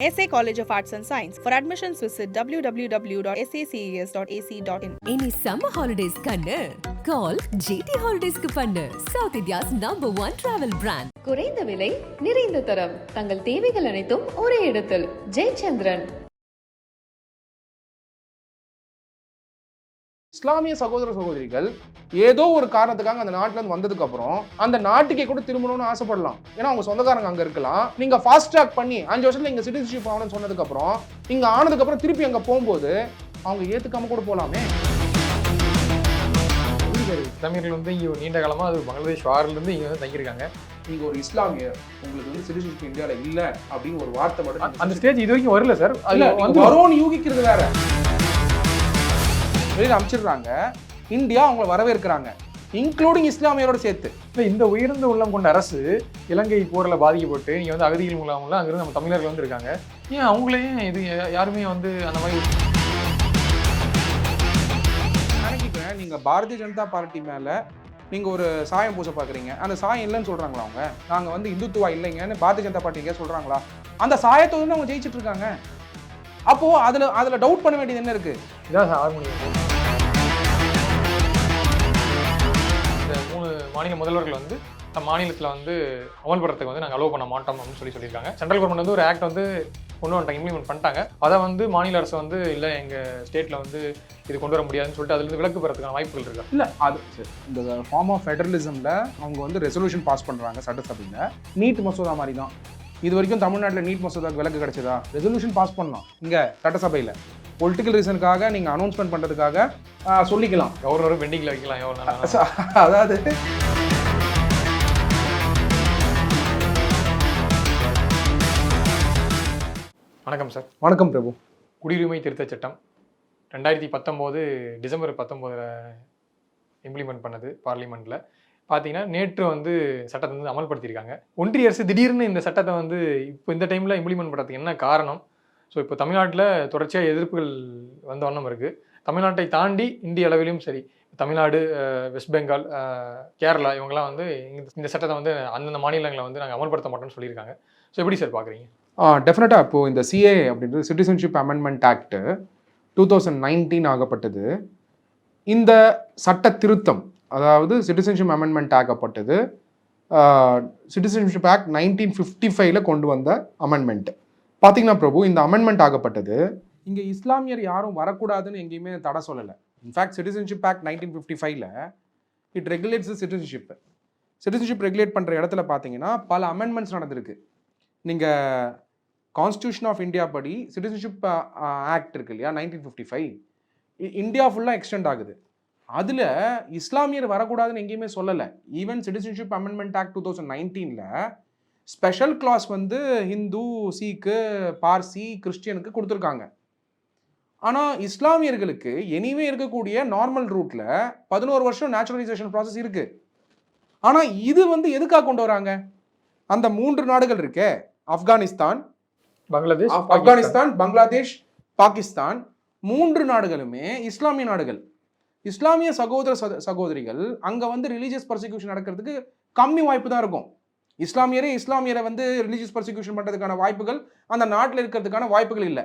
SA College of Arts and Science. For admissions, visit www.saces.ac.in. Any summer holidays kannu call GT Holidays ku pannu. South India's #1 travel brand. குறைந்த விலை நிறைந்த தரம் தங்கள் தேவைகள் அனைத்தும் ஒரே இடத்தில் ஜெயச்சந்திரன். இஸ்லாமிய சகோதர சகோதரிகள் ஏதோ ஒரு காரணத்துக்காக அந்த நாட்டுல இருந்து வந்ததுக்கு அப்புறம் அந்த நாட்டுக்கே கூட திரும்பணும்னு ஆசைப்படலாம். ஏன்னா அவங்க சொந்தக்காரங்க அங்க இருக்கலாம். நீங்க ஃபாஸ்ட் ட்ராக் பண்ணி 5 வருஷத்துல இங்க சிட்டிசன்ஷிப் ஆகணும்னு சொன்னதுக்கு அப்புறம் இங்க ஆனதுக்கு அப்புறம் திருப்பி அங்க போகும்போது அவங்க ஏத்துக்காம கூட போலாமே. இஸ்லாமியர்கள் வந்து இங்கே நீண்ட காலமா அது பங்களாதேஷ் வாரிலிருந்து இங்க வந்து தங்கியிருக்காங்க. நீங்க ஒரு இஸ்லாமியர் உங்களுக்கு வந்து சிட்டிசன்ஷிப் இந்தியால இல்ல அப்படின்னு ஒரு வார்த்தை மட்டும் அந்த ஸ்டேஜ் இது வரைக்கும் வரல சார். வரும்னு யூகிக்கிறது வேற. வெளியில் அமைச்சிடுறாங்க, இந்தியா அவங்களை வரவேற்கிறாங்க, இன்க்ளூடிங் இஸ்லாமியரோட சேர்த்து. இந்த உயர்ந்த உள்ளம் கொண்ட அரசு இலங்கை போரில் பாதிக்கப்பட்டு நீங்கள் வந்து அகதிகள் மூலம்லாம் அங்கிருந்து நம்ம தமிழர்கள் வந்து இருக்காங்க. ஏன் அவங்களையும் இது யாருமே வந்து அந்த மாதிரி நினைக்கிறேன். நீங்கள் பாரதிய ஜனதா பார்ட்டி மேலே நீங்கள் ஒரு சாயம் பூச பார்க்குறீங்க, அந்த சாயம் இல்லைன்னு சொல்கிறாங்களா அவங்க? நாங்கள் வந்து இந்துத்துவா இல்லைங்கன்னு பாரதிய ஜனதா பார்ட்டிக்கே சொல்கிறாங்களா? அந்த சாயத்தை வந்து அவங்க ஜெயிச்சுட்டு இருக்காங்க. அப்போது அதில் டவுட் பண்ண வேண்டியது என்ன இருக்குது? இதான் ஹார்மோனியம். இந்த 3 மாநில முதல்வர்கள் வந்து மாநிலத்தில் வந்து அமல்படுறதுக்கு வந்து நாங்கள் அலோவ் பண்ண மாட்டோம் அப்படின்னு சொல்லியிருக்காங்க. சென்ட்ரல் கவர்மெண்ட் வந்து ஒரு ஆக்ட் வந்து கொண்டு வந்துட்டாங்க, இம்ப்ளிமெண்ட் பண்ணிட்டாங்க. அதை வந்து மாநில அரசு வந்து இல்லை எங்கள் ஸ்டேட்டில் வந்து இது கொண்டு வர முடியாதுன்னு சொல்லிட்டு அதுலேருந்து விலக்கு பெறதுக்கான வாய்ப்புகள் இருக்கா? இல்லை, அது இந்த ஃபார்ம் ஆஃப் ஃபெடரலிசமில் அவங்க வந்து ரெசல்யூஷன் பாஸ் பண்ணுறாங்க சட்டசபையில். நீட் மசோதா மாதிரி தான். இது வரைக்கும் தமிழ்நாட்டில் நீட் மசோதாக்கு விலக்கு கிடைச்சதா? ரெசல்யூஷன் பாஸ் பண்ணலாம் இங்கே சட்டசபையில். பொலிட்டிக்கல் ரீசனுக்காக நீங்கள் அனௌன்ஸ்மெண்ட் பண்ணுறதுக்காக சொல்லிக்கலாம். கவர்னரும் பெண்டிங்கில் வைக்கலாம் எவ்வளோ. அதாவது வணக்கம் சார். வணக்கம் பிரபு. குடியுரிமை திருத்தச் சட்டம் 2019 டிசம்பர் 19 இம்ப்ளிமெண்ட் பண்ணது பார்லிமெண்ட்டில். பார்த்தீங்கன்னா நேற்று வந்து சட்டத்தை வந்து அமல்படுத்தியிருக்காங்க. ஒன்றிய அரசு திடீர்னு இந்த சட்டத்தை வந்து இப்போ இந்த டைமில் இம்ப்ளிமெண்ட் பண்ணுறதுக்கு என்ன காரணம்? ஸோ இப்போ தமிழ்நாட்டில் தொடர்ச்சியாக எதிர்ப்புகள் வந்த வண்ணம் இருக்குது. தமிழ்நாட்டை தாண்டி இந்திய அளவிலும் சரி, தமிழ்நாடு, வெஸ்ட் பெங்கால், கேரளா இவங்கெல்லாம் வந்து இந்த சட்டத்தை வந்து அந்தந்த மாநிலங்களை வந்து நாங்கள் அமல்படுத்த மாட்டோம்னு சொல்லியிருக்காங்க. ஸோ எப்படி சார் பார்க்குறீங்க? டெஃபினட்டாக இப்போது இந்த சிஏ அப்படின்றது சிட்டிசன்ஷிப் அமெண்ட்மெண்ட் ஆக்ட் 2019 ஆகப்பட்டது. இந்த சட்ட திருத்தம், அதாவது சிட்டிசன்ஷிப் அமெண்ட்மெண்ட் ஆகப்பட்டது சிட்டிசன்ஷிப் ஆக்ட் 1955 கொண்டு வந்த அமெண்ட்மெண்ட். பார்த்தீங்கன்னா பிரபு, இந்த அமெண்ட்மெண்ட் ஆகப்பட்டது இங்கே இஸ்லாமியர் யாரும் வரக்கூடாதுன்னு எங்கேயுமே தடை சொல்லலை. In fact citizenship act 1955 it regulates citizenship. Citizenship regulate பண்ணுற இடத்துல பார்த்தீங்கன்னா பல அமெண்ட்மெண்ட்ஸ் நடந்திருக்கு. நீங்கள் கான்ஸ்டியூஷன் ஆஃப் இந்தியா படி சிட்டிசன்ஷிப் ஆக்ட் இருக்கு இல்லையா, 1955 இந்தியா ஃபுல்லாக எக்ஸ்டெண்ட் ஆகுது. அதில் இஸ்லாமியர் வரக்கூடாதுன்னு எங்கேயுமே சொல்லலை. Even citizenship amendment act 2019 special class வந்து ஹிந்து, சீக்கு, பார்சி, கிறிஸ்டியனுக்கு கொடுத்துருக்காங்க. ஆனால் இஸ்லாமியர்களுக்கு எனிவே இருக்கக்கூடிய நார்மல் ரூட்டில் 11 வருஷம் நேச்சுரலைசேஷன் ப்ராசஸ் இருக்குது. ஆனால் இது வந்து எதுக்காக கொண்டு வராங்க? அந்த 3 நாடுகள் இருக்கே, ஆப்கானிஸ்தான், பங்களாதேஷ், பாகிஸ்தான், 3 நாடுகளுமே இஸ்லாமிய நாடுகள். இஸ்லாமிய சகோதர சகோதரிகள் அங்கே வந்து ரிலீஜியஸ் பர்சிக்யூஷன் நடக்கிறதுக்கு கம்மி வாய்ப்பு தான் இருக்கும். இஸ்லாமியரை வந்து ரிலீஜியஸ் பர்சிக்யூஷன் பண்ணுறதுக்கான வாய்ப்புகள் அந்த நாட்டில் இருக்கிறதுக்கான வாய்ப்புகள் இல்லை.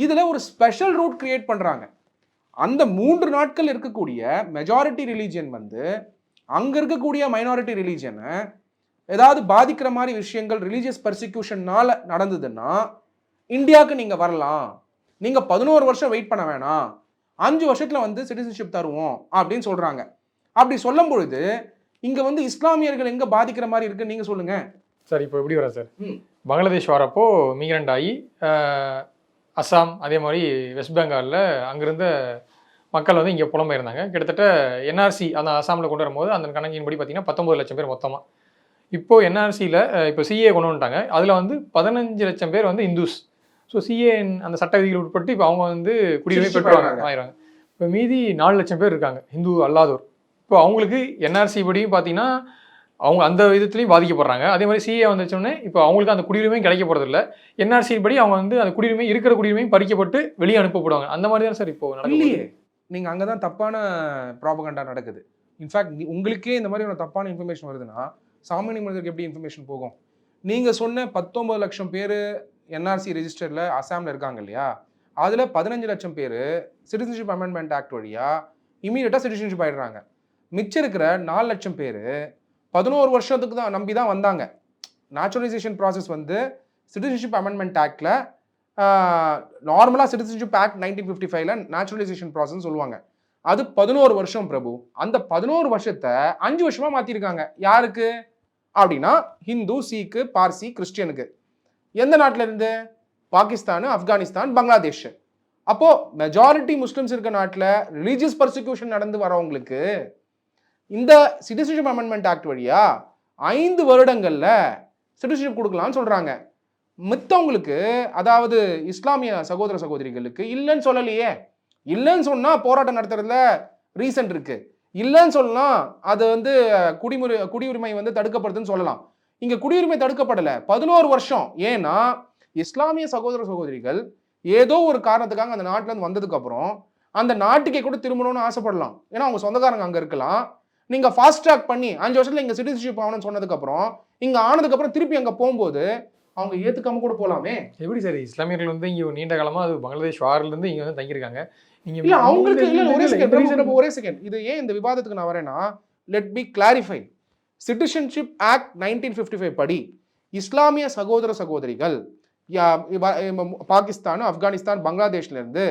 இதில் ஒரு ஸ்பெஷல் ரூட் கிரியேட் பண்ணுறாங்க. அந்த 3 நாட்கள் இருக்கக்கூடிய மெஜாரிட்டி ரிலீஜியன் வந்து அங்கே இருக்கக்கூடிய மைனாரிட்டி ரிலீஜியனை ஏதாவது பாதிக்கிற மாதிரி விஷயங்கள் ரிலீஜியஸ் பர்சிக்யூஷன்னால நடந்ததுன்னா இந்தியாவுக்கு நீங்கள் வரலாம், நீங்கள் 11 வருஷம் வெயிட் பண்ண வேணாம், 5 வருஷத்தில் வந்து சிட்டிசன்ஷிப் தருவோம் அப்படின்னு சொல்கிறாங்க. அப்படி சொல்லும் பொழுது இங்கே வந்து இஸ்லாமியர்கள் எங்கே பாதிக்கிற மாதிரி இருக்குன்னு நீங்கள் சொல்லுங்கள் சார். இப்போ எப்படி வரா சார்? பங்களாதேஷ் வரப்போ மிக்ரண்ட் ஆகி அஸ்ஸாம், அதே மாதிரி வெஸ்ட் பெங்காலில் அங்கிருந்த மக்கள் வந்து இங்கே புலம்பெயர்ந்தாங்க. கிட்டத்தட்ட என்ஆர்சி அந்த அஸ்ஸாமில் கொண்டு வரும்போது அந்த கணக்கின்படி பார்த்தீங்கன்னா 19 லட்சம் பேர் மொத்தமாக. இப்போது என்ஆர்சியில் இப்போ சிஏ கொண்டு வந்துட்டாங்க. அதில் வந்து 15 லட்சம் பேர் வந்து இந்துஸ். ஸோ சிஏ அந்த சட்ட விதிகள் உட்பட்டு இப்போ அவங்க வந்து குடியுரிமை பெற்று ஆயிடுறாங்க. இப்போ மீதி 4 லட்சம் பேர் இருக்காங்க ஹிந்து அல்லாதோர். இப்போ அவங்களுக்கு என்ஆர்சி படியும் பார்த்தீங்கன்னா அவங்க அந்த விதத்துலையும் பாதிக்கப்படுறாங்க. அதே மாதிரி சிஏ வந்துச்சோடனே இப்போ அவங்களுக்கு அந்த குடியுரிமையும் கிடைக்க போகிறது இல்லை. என்ஆர்சி படி அவங்க வந்து அந்த குடியுரிமை இருக்கிற குடியுரிமையும் பறிக்கப்பட்டு வெளியே அனுப்பப்படுவாங்க. அந்த மாதிரி தான் சார் இப்போ இல்லையே. நீங்கள் அங்கே தான் தப்பான ப்ராபகண்டா நடக்குது. இன்ஃபேக்ட் உங்களுக்கே இந்த மாதிரி ஒரு தப்பான இன்ஃபர்மேஷன் வருதுன்னா சாமானிய மனிதருக்கு எப்படி இன்ஃபர்மேஷன் போகும்? நீங்கள் சொன்ன 19 லட்சம் பேர் என்ஆர்சி ரெஜிஸ்டரில் அசாமில் இருக்காங்க இல்லையா, அதில் 15 லட்சம் பேர் சிட்டிசன்ஷிப் அமெண்ட்மெண்ட் ஆக்ட் வழியாக இமீடியட்டாக சிட்டிசன்ஷிப் ஆகிடுறாங்க. மிச்சம் இருக்கிற 4 லட்சம் பேர் 11 வருஷத்துக்கு தான் நம்பி தான் வந்தாங்க. நேச்சுரலைசேஷன் ப்ராசஸ் வந்து சிட்டிசன்ஷிப் அமெண்ட்மெண்ட் ஆக்டில் நார்மலாக சிட்டிசன்ஷிப் ஆக்ட் 1955ல் நேச்சுரலைசேஷன் ப்ராசஸ் சொல்லுவாங்க. அது 11 வருஷம் பிரபு. அந்த 11 வருஷத்தை 5 வருஷமாக மாற்றிருக்காங்க. யாருக்கு அப்படின்னா ஹிந்து, சீக்கு, பார்சி, கிறிஸ்டியனுக்கு. எந்த நாட்டில் இருந்து? பாகிஸ்தான், ஆப்கானிஸ்தான், பங்களாதேஷ். அப்போது மெஜாரிட்டி முஸ்லிம்ஸ் இருக்க நாட்டில் ரிலீஜியஸ் பர்சிக்யூஷன் நடந்து வரவங்களுக்கு இந்த சிட்டிசன்ஷிப் அமெண்ட்மெண்ட் ஆக்ட் வழியா 5 வருடங்களில் சிட்டிசன்ஷிப் கொடுக்கலாம்னு சொல்கிறாங்க. மித்தவங்களுக்கு, அதாவது இஸ்லாமிய சகோதர சகோதரிகளுக்கு இல்லைன்னு சொல்லலையே. இல்லைன்னு சொன்னால் போராட்டம் நடத்துறதுல ரீசன்ட் இருக்கு. இல்லைன்னு சொல்லலாம் அது வந்து குடியுரிமை வந்து தடுக்கப்படுதுன்னு சொல்லலாம். இங்கே குடியுரிமை தடுக்கப்படலை, 11 வருஷம். ஏன்னா இஸ்லாமிய சகோதர சகோதரிகள் ஏதோ ஒரு காரணத்துக்காக அந்த நாட்டிலேருந்து வந்ததுக்கப்புறம் அந்த நாட்டுக்கே கூட திரும்பணும்னு ஆசைப்படலாம். ஏன்னா அவங்க சொந்தக்காரங்க அங்கே இருக்கலாம். நீங்கள் ஃபாஸ்ட் ட்ராக் பண்ணி 5 வருஷத்தில் இங்கே சிட்டிசன்ஷிப் ஆகணும்னு சொன்னதுக்கப்புறம் இங்கே ஆனதுக்கப்புறம் திருப்பி அங்கே போகும்போது அவங்க ஏற்றுக்காம கூட போகலாமே. எப்படி சார் இஸ்லாமியர்கள் வந்து இங்கே நீண்ட காலமாக அது பங்களாதேஷ் வாரிலிருந்து இங்கே வந்து தங்கியிருக்காங்க. இல்லை அவங்களுக்கு இல்லை. ஒரே செகண்ட் இது ஏன் இந்த விவாதத்துக்கு நான் வரேன்னா, let be clarify. Citizenship act 1955 படி இஸ்லாமிய சகோதர சகோதரிகள் பாகிஸ்தான், ஆப்கானிஸ்தான், பங்களாதேஷ்லேருந்து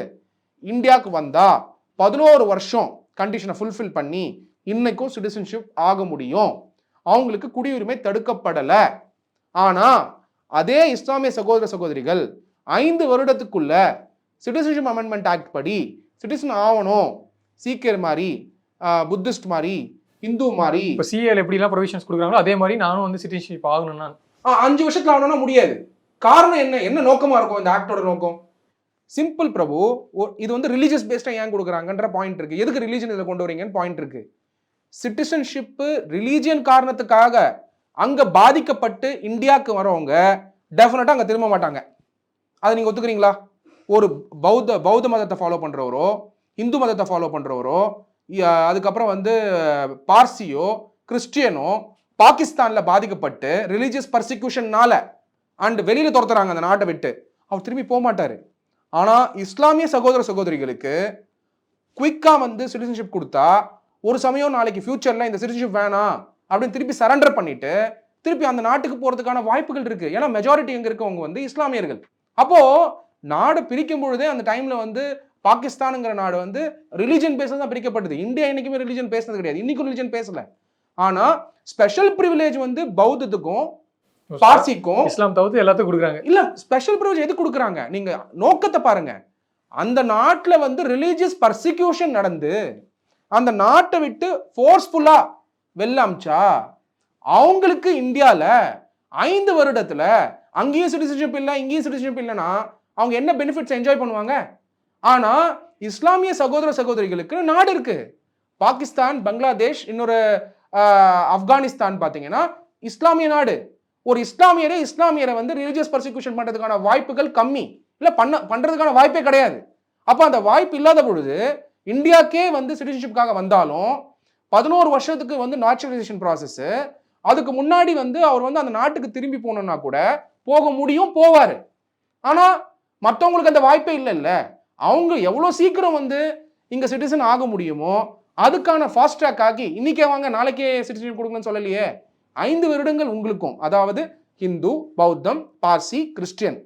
இந்தியாவுக்கு வந்தால் 11 வருஷம் கண்டிஷனை ஃபுல்ஃபில் பண்ணி இன்னைக்கும் சிட்டிசன்ஷிப் ஆக முடியும். அவங்களுக்கு குடியுரிமை தடுக்கப்படலை. ஆனால் அதே இஸ்லாமிய சகோதர சகோதரிகள் 5 வருடத்துக்குள்ள சிட்டிசன்ஷிப் அமெண்ட்மெண்ட் ஆக்ட் படி சிட்டிசன் ஆகணும். சீக்கியர் மாதிரி, புத்திஸ்ட் மாதிரி, இந்து மாதிரி. இப்போ சிஏல எப்படிலாம் ப்ரொவிஷன்ஸ் கொடுக்குறாங்களோ அதே மாதிரி நானும் வந்து சிட்டிசன்ஷிப் ஆகணும்னா 5 வருஷத்துல ஆகணும்னா முடியாது. காரணம் என்ன நோக்கமாக இருக்கும் இந்த ஆக்டோட நோக்கம்? சிம்பிள் பிரபு. இது வந்து ரிலீஜியஸ் பேஸ்டாக ஏன் கொடுக்குறாங்கன்ற பாயிண்ட் இருக்கு. எதுக்கு ரிலீஜன் இதில் கொண்டு வரீங்கன்னு பாயிண்ட் இருக்கு. சிட்டிசன்ஷிப்பு ரிலீஜியன் காரணத்துக்காக அங்கே பாதிக்கப்பட்டு இந்தியாவுக்கு வரவங்க டெஃபினட்டாக அங்கே திரும்ப மாட்டாங்க. அதை நீங்கள் ஒத்துக்கிறீங்களா? ஒரு பௌத்த மதத்தை ஃபாலோ பண்ணுறவரோ, இந்து மதத்தை ஃபாலோ பண்ணுறவரோ, அதுக்கப்புறம் வந்து பார்சியோ, கிறிஸ்டியனோ பாகிஸ்தானில் பாதிக்கப்பட்டு ரிலீஜியஸ் பர்சிக்யூஷன்னால அண்ட் வெளியில் துரத்துறாங்க அந்த நாட்டை விட்டு, அவர் திரும்பி போக மாட்டார். ஆனால் இஸ்லாமிய சகோதர சகோதரிகளுக்கு குயிக்காக வந்து சிட்டிசன்ஷிப் கொடுத்தா ஒரு சமயம் நாளைக்கு ஃபியூச்சரில் இந்த சிட்டிசன்ஷிப் வேணாம் அப்படின்னு திருப்பி சரண்டர் பண்ணிட்டு திருப்பி அந்த நாட்டுக்கு போகிறதுக்கான வாய்ப்புகள் இருக்கு. ஏன்னா மெஜாரிட்டி எங்கே இருக்கவங்க வந்து இஸ்லாமியர்கள். அப்போது நாடு பிரிக்கும் பொழுதே அந்த டைமில் வந்து பாகிஸ்தானுங்கிற நாடு வந்து ரிலிஜன் பேஸில் தான் பிரிக்கப்பட்டது. இந்தியா என்னைக்குமே ரிலிஜன் பேசுறது கிடையாது, இன்னைக்கும் ரிலிஜன் பேசல. ஆனால் ஸ்பெஷல் ப்ரிவிலேஜ் வந்து பௌத்தத்துக்கும் பார்சிக்கும் இஸ்லாம் தவிர்த்து எல்லாத்துக்கும் கொடுக்குறாங்க. இல்ல ஸ்பெஷல் ப்ரிவிலேஜ் எது கொடுக்குறாங்க? நீங்க நோக்கத்தை பாருங்க. அந்த நாட்டில் வந்து ரிலீஜியஸ் பர்சிக்யூஷன் நடந்து அந்த நாட்டை விட்டு ஃபோர்ஸ்ஃபுல்லா வெளில அமிச்சா அவங்களுக்கு இந்தியாவில் 5 வருடத்துல அங்கேயும் சிட்டிசன்ஷிப் இல்லை இங்கேயும் சிட்டிசன்ஷிப் இல்லைன்னா அவங்க என்ன பெனிஃபிட்ஸ் என்ஜாய் பண்ணுவாங்க? ஆனா இஸ்லாமிய சகோதர சகோதரிகளுக்கு நாடு இருக்கு. பாகிஸ்தான், பங்களாதேஷ், இன்னொரு ஆப்கானிஸ்தான் பார்த்தீங்கன்னா இஸ்லாமிய நாடு. ஒரு இஸ்லாமியரை வந்து ரிலீஜியஸ் பர்சிக்யூஷன் பண்றதுக்கான வாய்ப்புகள் கம்மி, இல்லை பண்றதுக்கான வாய்ப்பே கிடையாது. அப்போ அந்த வாய்ப்பு இல்லாத பொழுது இந்தியாக்கே வந்து சிட்டிசன்ஷிப்காக வந்தாலும் 11 வருஷத்துக்கு வந்து நேச்சுரலைசேஷன் ப்ராசஸ், அதுக்கு முன்னாடி வந்து அவர் வந்து அந்த நாட்டுக்கு திரும்பி போகணும்னா கூட போக முடியும், போவார். ஆனால் மற்றவங்களுக்கு அந்த வாய்ப்பே இல்லைல்ல. அவங்க எவ்வளோ சீக்கிரம் வந்து இங்கே சிட்டிசன் ஆக முடியுமோ அதுக்கான ஃபாஸ்ட் ட்ராக் ஆகி இன்னைக்கே வாங்க நாளைக்கே சிட்டிசன்ஷிப் கொடுங்கன்னு சொல்லலையே. 5 வருடங்கள் உங்களுக்கும், அதாவது ஹிந்து, பௌத்தம், பார்சி, கிறிஸ்டியன்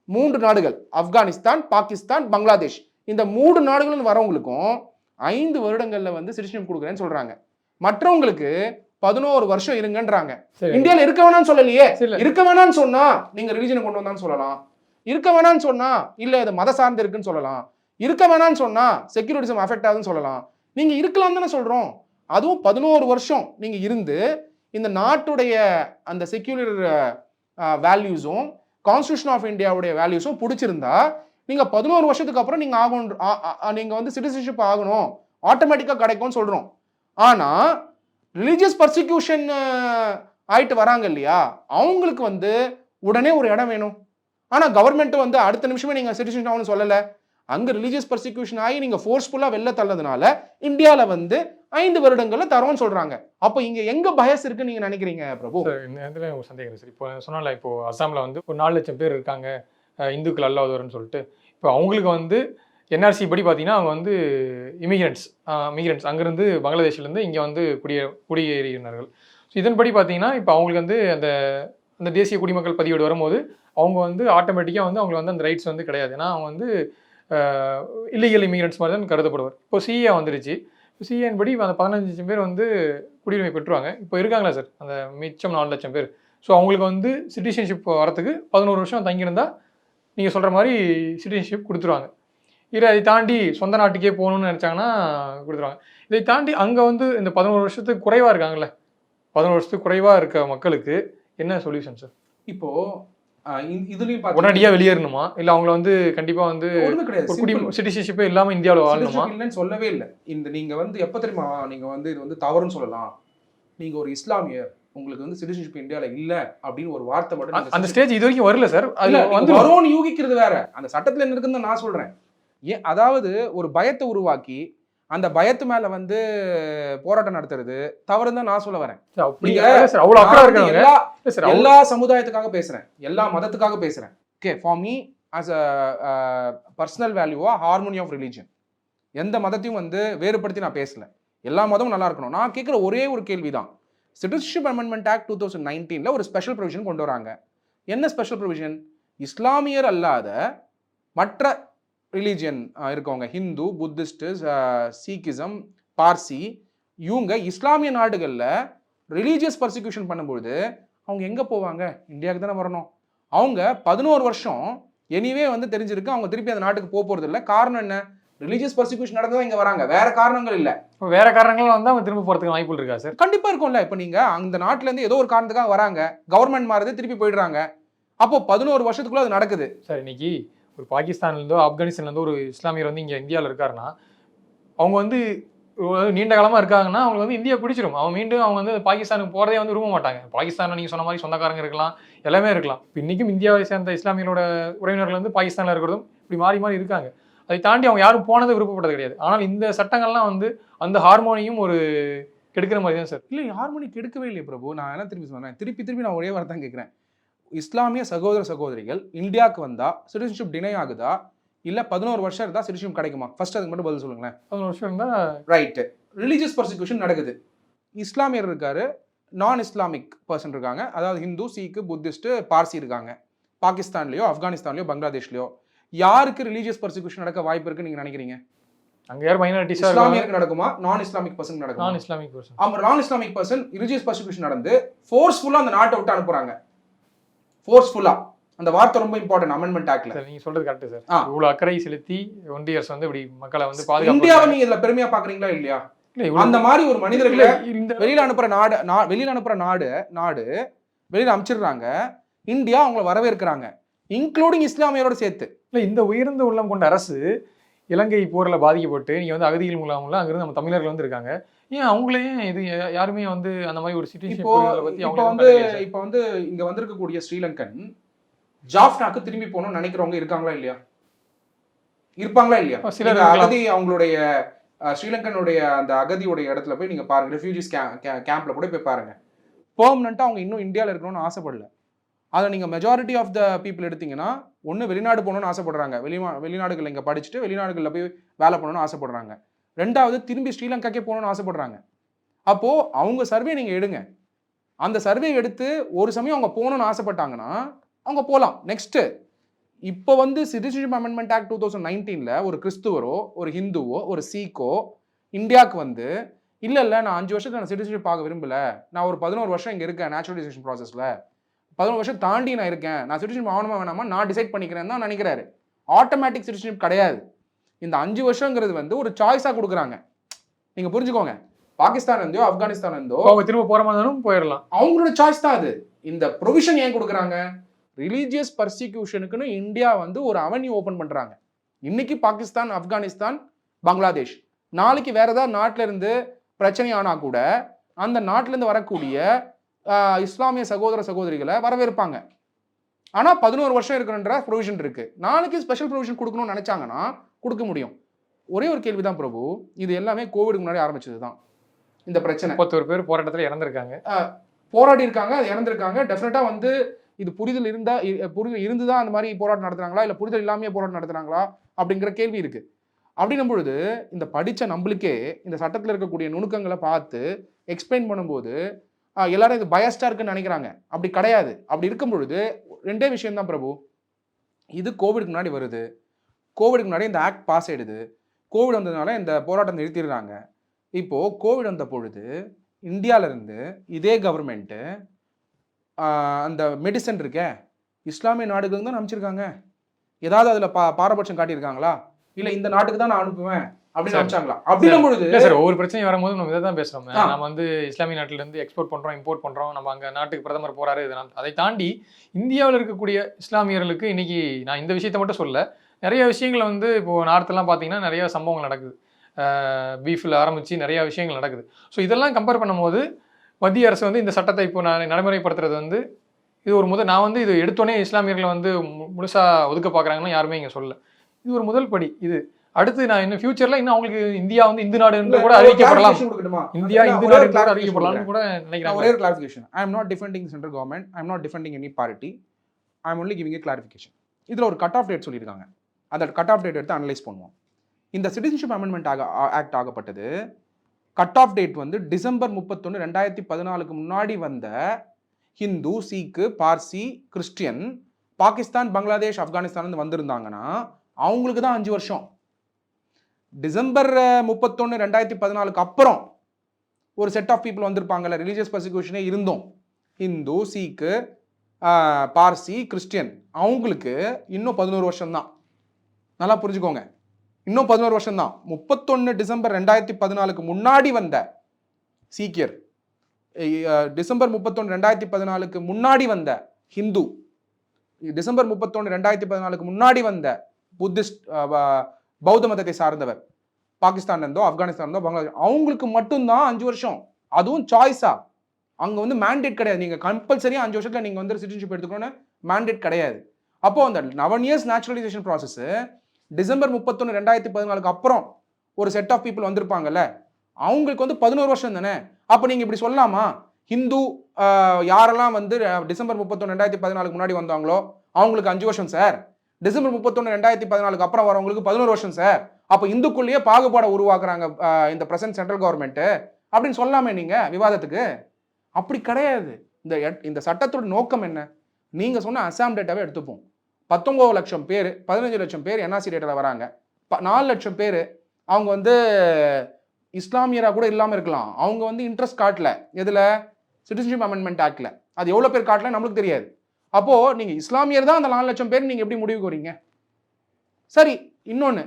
3 நாடுகள், ஆப்கானிஸ்தான், பாகிஸ்தான், பங்களாதேஷ், இந்த 3 நாடுகளும் வரவங்களுக்கும் 5 வருடங்கள்ல வந்து சிட்டிசன்ஷிப் கொடுக்குறேன்னு சொல்றாங்க. மற்றவங்களுக்கு 11 வருஷம் இருங்கன்றாங்க. இந்தியாவில் இருக்க வேணாம்னு சொல்லலையே. இருக்க வேணாம்னு சொன்னா நீங்க ரிலிஜனை கொண்டு வந்தான்னு சொல்லலாம். இருக்க வேணாம்னு சொன்னா இல்ல இது மத சார்ந்து இருக்குன்னு சொல்லலாம். இருக்க வேணாம்னு சொன்னா செக்யூரிட்டிசம் அஃபெக்ட் ஆகுதுன்னு சொல்லலாம். நீங்க இருக்கலாம் தானே சொல்றோம். அதுவும் 11 வருஷம் நீங்க இருந்து இந்த நாட்டுடைய அந்த செக்யூலர் வேல்யூஸும் கான்ஸ்டியூஷன் ஆஃப் இந்தியாவுடைய வேல்யூஸும் பிடிச்சிருந்தா நீங்க 11 வருஷத்துக்கு அப்புறம் நீங்க நீங்க வந்து சிட்டிசன்ஷிப் ஆகணும், ஆட்டோமேட்டிக்கா கிடைக்கும்னு சொல்றோம். ஆனா ரிலீஜியஸ் பர்சிக்யூஷன் ஆயிட்டு வராங்க இல்லையா, அவங்களுக்கு வந்து உடனே ஒரு இடம் வேணும். ஆனா கவர்மெண்ட் வந்து அடுத்த நிமிஷமே நீங்க சிட்டிசன் ஆகணும்னு சொல்லல. அங்க ரிலீஜியஸ் பர்சிக்யூஷன் ஆகி நீங்க ஃபோர்ஸ்ஃபுல்லா வெளில தள்ளதுனால இந்தியால வந்து 5 வருடங்கள்ல தரோன்னு சொல்றாங்க. அப்போ இங்க எங்க பயஸ் இருக்குன்னு நீங்க நினைக்கிறீங்க பிரபு? இந்த இடத்துல ஒரு சந்தேகம் சார். இப்போ சொன்னால இப்போ அசாம்ல வந்து ஒரு 4 லட்சம் பேர் இருக்காங்க, இந்துக்கள் அல்லாதவர்னு சொல்லிட்டு. இப்போ அவங்களுக்கு வந்து என்ஆர்சி படி பார்த்தீங்கன்னா அவங்க வந்து மிகிரண்ட்ஸ் அங்கேருந்து பங்களாதேஷ்லேருந்து இங்கே வந்து குடியேறினார்கள். ஸோ இதன்படி பார்த்தீங்கன்னா இப்போ அவங்களுக்கு வந்து அந்த அந்த தேசிய குடிமக்கள் பதிவேடு வரும்போது அவங்க வந்து ஆட்டோமேட்டிக்காக வந்து அவங்களுக்கு வந்து அந்த ரைட்ஸ் வந்து கிடையாது. ஏன்னா அவங்க வந்து இல்லீகல் இமிகிரண்ட்ஸ் மாதிரி தான் கருதப்படுவார். இப்போ சிஏ வந்துருச்சு. சிஏன் படி அந்த 15,00,000 பேர் வந்து குடியுரிமை பெற்றுவாங்க. இப்போ இருக்காங்களா சார் அந்த மிச்சம் 4,00,000 பேர். ஸோ அவங்களுக்கு வந்து சிட்டிசன்ஷிப் வரத்துக்கு 11 வருஷம் தங்கியிருந்தா நீங்கள் சொல்கிற மாதிரி சிட்டிசன்ஷிப் கொடுத்துருவாங்க. இல்லை அதை தாண்டி சொந்த நாட்டுக்கே போகணும்னு நினச்சாங்கன்னா கொடுத்துருவாங்க. இதை தாண்டி அங்கே வந்து இந்த 11 வருஷத்துக்கு குறைவாக இருக்காங்கல்ல, 11 வருஷத்துக்கு குறைவாக இருக்க மக்களுக்கு என்ன சொல்யூஷன் சார்? இப்போது இதுலயும் உடனடியாக வெளியேறணுமா, இல்லை அவங்கள வந்து கண்டிப்பாக வந்து ஒன்றுமே கிடையாது, சிட்டிசன்ஷிப்பே இல்லாமல் இந்தியாவில் வாழணுமா? இல்லைன்னு சொல்லவே இல்லை. நீங்க வந்து எப்போ தெரியுமா நீங்க வந்து இது வந்து தவறுன்னு சொல்லலாம். நீங்க ஒரு இஸ்லாமியர், உங்களுக்கு வந்து சிட்டிசன்ஷிப் இந்தியாவில் இல்லை அப்படின்னு ஒரு வார்த்தை மட்டும் அந்த ஸ்டேஜ் இது வரைக்கும் வரல சார். அது வந்து வரும்னு யூகிக்கிறது வேற, அந்த சட்டத்தில் என்ன இருக்குன்னு நான் சொல்றேன். ஏன் அதாவது ஒரு பயத்தை உருவாக்கி அந்த பயத்து மேல வந்து போராட்டம் நடத்துறது தவறுன்னு தான் நான் சொல்ல வரேன். எல்லா சமுதாயத்துக்காக பேசுறேன், எல்லா மதத்துக்காக பேசுறேன். Okay, for me as a personal வேல்யூவா ஹார்மோனி ஆஃப் ரிலீஜன், எந்த மதத்தையும் வந்து வேறுபடுத்தி நான் பேசல. எல்லா மதமும் நல்லா இருக்கணும். நான் கேட்குற ஒரே ஒரு கேள்விதான், சிட்டிசன்ஷிப் அமெண்ட்மெண்ட் ஆக்ட் 2019 ஒரு ஸ்பெஷல் ப்ரொவிஷன் கொண்டு வராங்க. என்ன ஸ்பெஷல் ப்ரொவிஷன்? இஸ்லாமியர் அல்லாத மற்ற ரிலீஜியன் இருக்கவங்க, ஹிந்து, புத்திஸ்ட், சீக்கிசம், பார்சி, இவங்க இஸ்லாமிய நாடுகளில் ரிலீஜியஸ் பர்சிக்யூஷன் பண்ணும்பொழுது அவங்க எங்கே போவாங்க? இந்தியாவுக்கு தானே வரணும். அவங்க 11 வருஷம் எனிவே வந்து தெரிஞ்சிருக்கு, அவங்க திருப்பி அந்த நாட்டுக்கு போகிறது இல்லை. காரணம் என்ன? ரிலீஜியஸ் பர்சிக்யூஷன் நடந்ததான் இங்கே வராங்க, வேற காரணங்கள் இல்லை. வேற காரணங்கள் வந்து அவங்க திரும்ப போகிறதுக்கு வாய்ப்பு இருக்கா சார்? கண்டிப்பாக இருக்கும்ல. இப்போ நீங்கள் அந்த நாட்டிலேருந்து ஏதோ ஒரு காரணத்துக்காக வராங்க, கவர்மெண்ட் மாறுது, திருப்பி போயிடுறாங்க. அப்போ 11 வருஷத்துக்குள்ள அது நடக்குது. சார் இன்னைக்கு ஒரு பாகிஸ்தான்லேருந்தோ ஆப்கானிஸ்தான்லேருந்தோ ஒரு இஸ்லாமியர் வந்து இங்கே இந்தியாவில் இருக்காருன்னா அவங்க வந்து நீண்ட காலமாக இருக்காங்கன்னா அவங்களுக்கு வந்து இந்தியா பிடிச்சிடும். அவங்க மீண்டும் அவங்க வந்து பாகிஸ்தானுக்கு போகிறதே வந்து விரும்ப மாட்டாங்க. பாகிஸ்தானில் நீங்கள் சொன்ன மாதிரி சொந்தக்காரங்க இருக்கலாம், எல்லாமே இருக்கலாம். இப்போ இன்றைக்கும் இந்தியாவை சேர்ந்த இஸ்லாமியர்களோட உறவினர்கள் வந்து பாகிஸ்தானில் இருக்கிறதும் இப்படி மாறி மாறி இருக்காங்க. அதை தாண்டி அவங்க யாரும் போனது விருப்பப்பட்டது கிடையாது. ஆனால் இந்த சட்டங்கள்லாம் வந்து அந்த ஹார்மோனியும் ஒரு கெடுக்கிற மாதிரி தான் சார். இல்லை, ஹார்மோனி கெடுக்கவே இல்லை பிரபு. நான் என்ன திருப்பி சொன்னேன், திருப்பி நான் ஒரே வார்த்தை கேட்குறேன். இஸ்லாமிய சகோதர சகோதரிகள் இந்தியாவுக்கு வந்தால் சிட்டிசன்ஷிப் டினை ஆகுதா, இல்லை 11 வருஷம் இருந்தால் சிட்டிசன்ஷிப் கிடைக்குமா? ஃபர்ஸ்ட் அதுக்கு மட்டும் பதில் சொல்லுங்களேன். 11 வருஷம் இருந்தால் ரைட்டு. ரிலீஜியஸ் பர்சிக்யூஷன் நடக்குது. இஸ்லாமியர் இருக்காரு, நான் இஸ்லாமிக் பர்சன் இருக்காங்க, அதாவது ஹிந்து, சீக்கு, புத்திஸ்ட்டு, பார்சி இருக்காங்க. பாகிஸ்தான்லையோ ஆப்கானிஸ்தான்லையோ பங்களாதேஷ்லையோ யாருக்கு ரிலீஜியஸ் பர்சிக்யூஷன் நடக்க வாய்ப்பு இருக்குன்னு நீங்கள் நினைக்கிறீங்க? அங்கே யார் மைனாரிட்டிஸ் இஸ்லாமியருக்கு நடக்குமா, நான் இஸ்லாமிக் பர்சன் நடக்குமா? நான் இஸ்லாமிக் பர்சன். அவங்க நான் இஸ்லாமிக் பர்சன் ரிலீஜியஸ் பர்சிக்யூஷன் நடந்து ஃபோர்ஸ்ஃபுல்லாக அந்த நாட்டை விட்டு அனுப்புறாங்க. ஃபோர்ஸ்ஃபுல்லா, அந்த வார்த்தை ரொம்ப இம்பார்ட்டன்ட் அமெண்ட்மென்ட் ஆக்ட்ல. சார் நீங்க சொல்றது கரெக்ட் சார். இவ்வளவு அக்கறை செலுத்தி ஒன்றியர்ஸ் வந்து இப்படி மக்களை வந்து பாதுகாப்பு. இந்தியாவை நீங்க இதுல பெருமையா பாக்குறீங்களா இல்லையா? அந்த மாதிரி ஒரு மனிதர்களை வெளியில அனுப்புற நாடு வெளியில அனுப்பிச்சிடுறாங்க. இந்தியா அவங்களை வரவேற்கிறாங்க, இன்க்ளூடிங் இஸ்லாமியரோட சேர்த்து. இல்லை, இந்த உயர்ந்த உள்ளம் கொண்ட அரசு இலங்கை போரில் பாதிக்கப்பட்டு நீங்கள் வந்து அகதிகள் மூலம்ல அங்கிருந்து நம்ம தமிழர்கள் வந்து இருக்காங்க, ஏன் அவங்களையும் இது யாருமே வந்து அந்த மாதிரி ஒரு சிட்டிசன்ஷிப் பத்தி இப்போ வந்து இங்க வந்திருக்கக்கூடிய ஸ்ரீலங்கன் ஜாஃப்னாக்கு திரும்பி போகணும்னு நினைக்கிறவங்க இருக்காங்களா இல்லையா? இருப்பாங்களா இல்லையா? சில அகதி அவங்களுடைய ஸ்ரீலங்கனுடைய அந்த அகதியுடைய இடத்துல போய் நீங்க பாருங்க, ரெஃப்யூஜிஸ் கேம்ப்ல கூட போய் பாருங்க. பெர்மனண்டா அவங்க இன்னும் இந்தியாவில் இருக்கணும்னு ஆசைப்படல. அதை நீங்க மெஜாரிட்டி ஆஃப் த பீப்புள் எடுத்தீங்கன்னா ஒன்று வெளிநாடு போகணும்னு ஆசைப்படுறாங்க, வெளிநாடுகள் இங்கே படிச்சுட்டு வெளிநாடுகளில் போய் வேலை பண்ணணும்னு ஆசைப்படுறாங்க. ரெண்டாவது திரும்பி ஸ்ரீலங்காக்கே போகணும்னு ஆசைப்படுறாங்க. அப்போ அவங்க சர்வே நீங்க எடுங்க, அந்த சர்வே எடுத்து ஒரு சமயம் அவங்க போகணும்னு ஆசைப்பட்டாங்கன்னா அவங்க போகலாம். நெக்ஸ்ட், இப்போ வந்து சிட்டிசன்ஷிப் அமெண்ட்மெண்ட் ஆக்ட் 2019 ஒரு கிறிஸ்துவரோ ஒரு ஹிந்துவோ ஒரு சீக்கோ இந்தியாவுக்கு வந்து இல்லை நான் 5 வருஷத்துக்கு நான் சிட்டிசன்ஷிப் ஆக விரும்பல, நான் ஒரு 11 வருஷம் இங்கே இருக்கேன் நேச்சுரலைசேஷன் ப்ராசஸில், 11 வருஷம் தாண்டி நான் இருக்கேன், நான் சிட்டிசன்ஷிப் ஆகணுமா வேணாமா நான் டிசைட் பண்ணிக்கிறேன் தான் நினைக்கிறாரு. ஆட்டோமேட்டிக் சிட்டிசன்ஷிப் கிடையாது. இந்த 5 வருஷங்கிறது வந்து ஒரு சாய்ஸாக கொடுக்குறாங்க. நீங்கள் புரிஞ்சுக்கோங்க, பாகிஸ்தான் இருந்தோ ஆப்கானிஸ்தான் இருந்தோ அவங்க திரும்ப போகிற மாதிரி போயிடலாம், அவங்களோட சாய்ஸ் தான் அது. இந்த ப்ரொவிஷன் ஏன் கொடுக்குறாங்க? ரிலீஜியஸ் பர்சிக்யூஷனுக்குன்னு இந்தியா வந்து ஒரு அவென்யூ ஓப்பன் பண்ணுறாங்க. இன்னைக்கு பாகிஸ்தான், ஆப்கானிஸ்தான், பங்களாதேஷ், நாளைக்கு வேற ஏதாவது நாட்டில இருந்து பிரச்சனை ஆனால் கூட அந்த நாட்டிலேருந்து வரக்கூடிய இஸ்லாமிய சகோதர சகோதரிகளை வரவேற்பாங்க. ஆனால் 11 வருஷம் இருக்குன்ற ப்ரொவிஷன் இருக்கு. நாளைக்கு ஸ்பெஷல் ப்ரொவிஷன் கொடுக்கணும்னு நினைச்சாங்கன்னா கொடுக்க முடியும். ஒரே ஒரு கேள்விதான் பிரபு, இது எல்லாமே கோவிடுக்கு முன்னாடி ஆரம்பிச்சது தான் இந்த பிரச்சனை. 31 பேர் போராட்டத்தில் இறந்துருக்காங்க, போராடி இருக்காங்க, அது இறந்துருக்காங்க. டெஃபினட்டா வந்து இது புரிதல் இருந்துதான் அந்த மாதிரி போராட்டம் நடத்துறாங்களா இல்லை புரிதல் இல்லாமையே போராட்டம் நடத்துறாங்களா அப்படிங்கிற கேள்வி இருக்கு. அப்படின்னும் பொழுது இந்த படித்த நம்மளுக்கே இந்த சட்டத்தில் இருக்கக்கூடிய நுணுக்கங்களை பார்த்து எக்ஸ்பிளைன் பண்ணும்போது எல்லாரும் இது பயஸ்டாக இருக்குன்னு நினைக்கிறாங்க. அப்படி கிடையாது. அப்படி இருக்கும் பொழுது 2 விஷயம்தான் பிரபு. இது கோவிடுக்கு முன்னாடி வருது, கோவிடுக்கு முன்னாடி இந்த ஆக்ட் பாஸ் ஆயிடுது, கோவிட் வந்ததுனால இந்த போராட்டம் நிறுத்திடுறாங்க. இப்போது கோவிட் வந்த பொழுது இந்தியாவிலேருந்து இதே கவர்மெண்ட்டு அந்த மெடிசன் இருக்கே இஸ்லாமிய நாடுகளுக்கு தான் அனுப்பிச்சிருக்காங்க. ஏதாவது அதில் பாரபட்சம் காட்டியிருக்காங்களா? இல்லை இந்த நாட்டுக்கு தான் நான் அனுப்புவேன் அப்படின்னு அனுப்பிச்சாங்களா? அப்படின்னும் பொழுது சார் ஒவ்வொரு பிரச்சனையும் வரும்போது நம்ம இதை தான் பேசுகிறோம். நம்ம வந்து இஸ்லாமிய நாட்டிலேருந்து எக்ஸ்போர்ட் பண்ணுறோம், இம்போர்ட் பண்ணுறோம், நம்ம அங்கே நாட்டுக்கு பிரதமர் போகிறாரு. அதை தாண்டி இந்தியாவில் இருக்கக்கூடிய இஸ்லாமியர்களுக்கு இன்னைக்கு நான் இந்த விஷயத்த மட்டும் சொல்ல, நிறைய விஷயங்கள் வந்து இப்போது நார்த்தெல்லாம் பார்த்தீங்கன்னா நிறைய சம்பவங்கள் நடக்குது. பீஃபில் ஆரம்பித்து நிறைய விஷயங்கள் நடக்குது. ஸோ இதெல்லாம் கம்பேர் பண்ணும்போது மத்திய அரசு வந்து இந்த சட்டத்தை இப்போ நடைமுறைப்படுத்துறது வந்து இது ஒரு நான் வந்து இது எடுத்தோடனே இஸ்லாமியர்களை வந்து முழுசாக ஒதுக்க பார்க்குறாங்கன்னா யாருமே இங்கே சொல்ல. இது ஒரு முதல் படி. இது அடுத்து நான் இன்னும் ஃபியூச்சரில் இன்னும் அவங்களுக்கு இந்தியா வந்து இந்து நாடு என்று கூட அறிவிக்கப்படலாம், இந்தியா இந்து நாடு என்று கூட அறிவிக்கப்படலாம்னு கூட நினைக்கிறேன். ஒரே ஒரு clarification. I am not defending central government, I am not defending any party, I am only giving a clarification. இதில் ஒரு கட் ஆஃப் டேட் சொல்லியிருக்காங்க. அந்த கட் ஆஃப் டேட் எடுத்து அனலைஸ் பண்ணுவோம். இந்த சிட்டிசன்ஷிப் அமெண்ட்மெண்ட் ஆக்ட் ஆகப்பட்டது. கட் ஆஃப் டேட் வந்து December 31, 2014 முன்னாடி வந்த ஹிந்து, சீக்கு, பார்சி, கிறிஸ்டியன், பாகிஸ்தான், பங்களாதேஷ், ஆப்கானிஸ்தான் வந்திருந்தாங்கன்னா அவங்களுக்கு தான் 5 வருஷம். டிசம்பர் 31, 2014 அப்புறம் ஒரு செட் ஆஃப் பீப்புள் வந்திருப்பாங்கல்ல, ரிலீஜியஸ் பர்சிக்யூஷனே இருந்தோம், ஹிந்து, சீக்கு, பார்சி, கிறிஸ்டியன், அவங்களுக்கு இன்னும் 11 வருஷம் தான். நல்லா புரிஞ்சுக்கோங்க, இன்னும் 11 வருஷம் தான். 31 டிசம்பர் 2014 முன்னாடி வந்த சீக்கியர், டிசம்பர் 31, 2014 முன்னாடி வந்த ஹிந்து, டிசம்பர் 31, 2014 முன்னாடி வந்த புத்திஸ்ட் பௌத்த மதத்தை சார்ந்தவர், பாகிஸ்தான் இருந்தோ ஆப்கானிஸ்தான் இருந்தோ பங்களாதேஷ், அவங்களுக்கு மட்டும்தான் 5 வருஷம். அதுவும் சாய்ஸா. அங்கே வந்து மேண்டேட் கிடையாது. நீங்கள் கம்பல்சரியாக 5 வருஷத்தில் நீங்கள் வந்து சிட்டிசன்ஷிப் எடுத்துக்கணும்னு மேண்டேட் கிடையாது. அப்போது அந்த 11 years நேச்சுரலைசேஷன் ப்ராசஸ் டிசம்பர் 31, 2014 அப்புறம் ஒரு செட் ஆஃப் பீப்புள் வந்திருப்பாங்கல்ல, அவங்களுக்கு வந்து 11 வருஷம் தானே. அப்போ நீங்கள் இப்படி சொல்லலாமா? ஹிந்து யாரெல்லாம் வந்து டிசம்பர் 31, 2014 முன்னாடி வந்தாங்களோ அவங்களுக்கு 5 வருஷம் சார், டிசம்பர் 31, 2014 அப்புறம் வரவங்களுக்கு 11 வருஷம் சார், அப்போ இந்துக்குள்ளேயே பாகுபாடை உருவாக்குறாங்க இந்த பிரசன்ட் சென்ட்ரல் கவர்மெண்ட்டு அப்படின்னு சொல்லாமே நீங்கள் விவாதத்துக்கு? அப்படி கிடையாது. இந்த சட்டத்தோட நோக்கம் என்ன? நீங்கள் சொன்ன அசாம் டேட்டாவே எடுத்துப்போம். 19 லட்சம் பேர், 15 லட்சம் பேர் என்ஆர்சி டேட்டாவில் வராங்க. 4 லட்சம் பேர் அவங்க வந்து இஸ்லாமியராக கூட இல்லாமல் இருக்கலாம். அவங்க வந்து இன்ட்ரெஸ்ட் காட்டல எதில்? சிட்டிசன்ஷிப் அமெண்ட்மெண்ட் ஆக்டில். அது எவ்வளோ பேர் காட்டல நம்மளுக்கு தெரியாது. அப்போது நீங்கள் இஸ்லாமியர் தான் அந்த 4 லட்சம் பேர் நீங்கள் எப்படி முடிவுக்கு வரீங்க? சரி, இன்னொன்று,